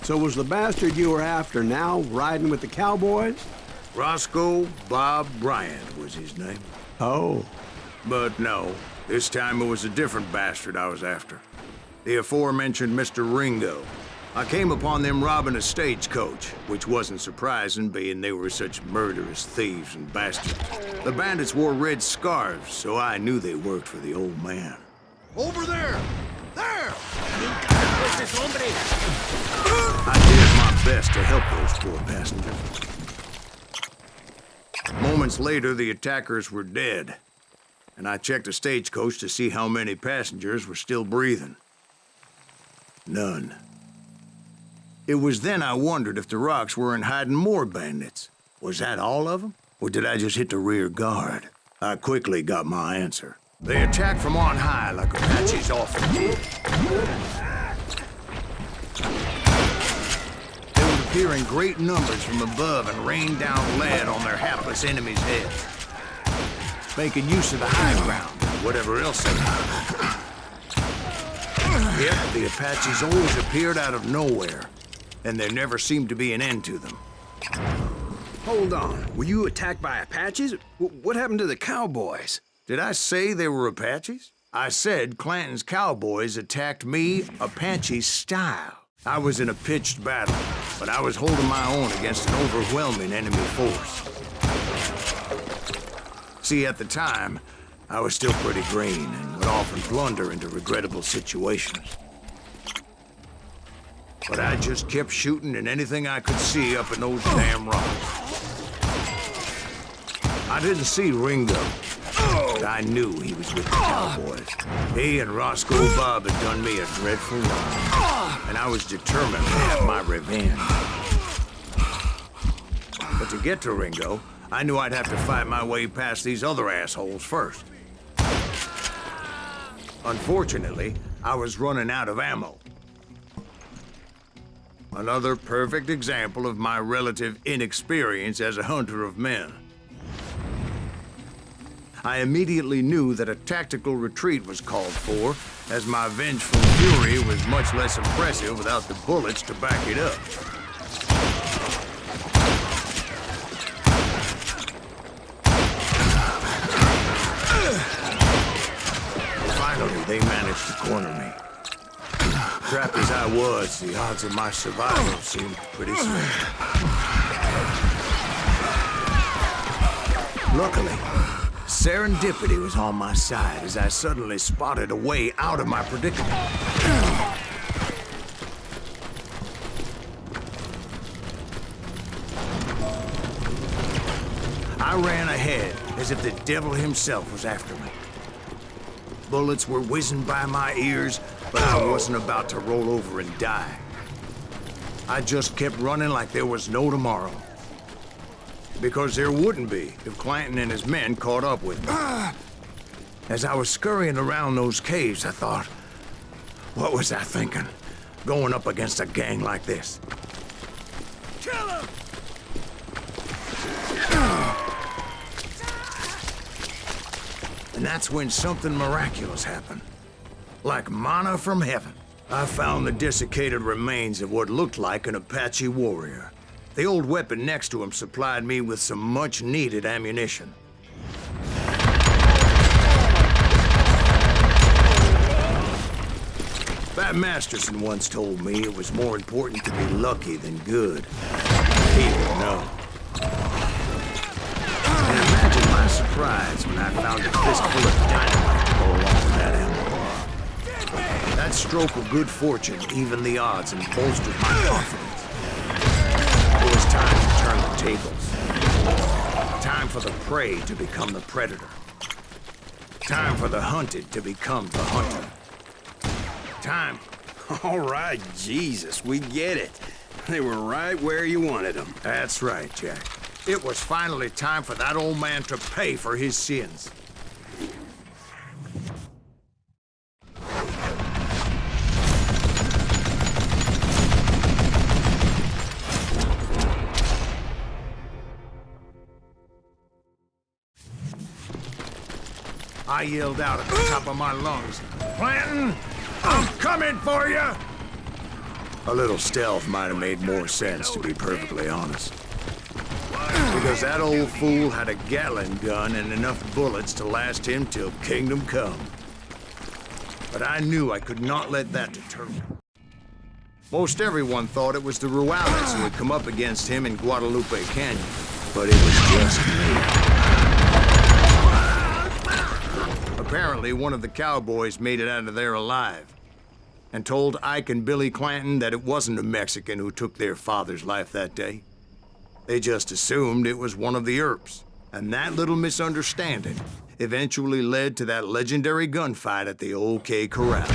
So was the bastard you were after now riding with the cowboys? Roscoe Bob Bryant was his name. Oh. But no, this time it was a different bastard I was after. The aforementioned Mr. Ringo. I came upon them robbing a stagecoach, which wasn't surprising, being they were such murderous thieves and bastards. The bandits wore red scarves, so I knew they worked for the old man. Over there! There! I did my best to help those poor passengers. Moments later, the attackers were dead, and I checked the stagecoach to see how many passengers were still breathing. None. It was then I wondered if the rocks weren't hiding more bandits. Was that all of them? Or did I just hit the rear guard? I quickly got my answer. They attacked from on high like Apaches often did. They would appear in great numbers from above and rain down lead on their hapless enemies' heads, making use of the high ground, whatever else they had. Yet the Apaches always appeared out of nowhere, and there never seemed to be an end to them. Hold on. Were you attacked by Apaches? What happened to the cowboys? Did I say they were Apaches? I said Clanton's cowboys attacked me Apache style. I was in a pitched battle, but I was holding my own against an overwhelming enemy force. See, at the time, I was still pretty green and would often blunder into regrettable situations. But I just kept shooting at anything I could see up in those damn rocks. I didn't see Ringo, but I knew he was with the cowboys. He and Roscoe Bob had done me a dreadful wrong, and I was determined to have my revenge. But to get to Ringo, I knew I'd have to fight my way past these other assholes first. Unfortunately, I was running out of ammo. Another perfect example of my relative inexperience as a hunter of men. I immediately knew that a tactical retreat was called for, as my vengeful fury was much less impressive without the bullets to back it up. Finally, they managed to corner me. Trapped as I was, the odds of my survival seemed pretty slim. Luckily, serendipity was on my side as I suddenly spotted a way out of my predicament. I ran ahead as if the devil himself was after me. Bullets were whizzing by my ears, but I wasn't about to roll over and die. I just kept running like there was no tomorrow. Because there wouldn't be if Clanton and his men caught up with me. As I was scurrying around those caves, I thought, what was I thinking? Going up against a gang like this? Kill him! And that's when something miraculous happened. Like manna from heaven. I found the desiccated remains of what looked like an Apache warrior. The old weapon next to him supplied me with some much-needed ammunition. Pat Masterson once told me it was more important to be lucky than good. He would know. And imagine my surprise when I found a fistful of dynamite to go along with that ammo. That stroke of good fortune evened the odds and bolstered my confidence. It was time to turn the tables. Time for the prey to become the predator. Time for the hunted to become the hunter. Time. All right, Jesus, we get it. They were right where you wanted them. That's right, Jack. It was finally time for that old man to pay for his sins. I yelled out at the top of my lungs, "Clanton, I'm coming for you!" A little stealth might have made more sense, to be perfectly honest. Because that old fool had a Gatling gun and enough bullets to last him till kingdom come. But I knew I could not let that deter me. Most everyone thought it was the Ruales who had come up against him in Guadalupe Canyon, but it was just me. Apparently, one of the cowboys made it out of there alive, and told Ike and Billy Clanton that it wasn't a Mexican who took their father's life that day. They just assumed it was one of the Earps, and that little misunderstanding eventually led to that legendary gunfight at the OK Corral.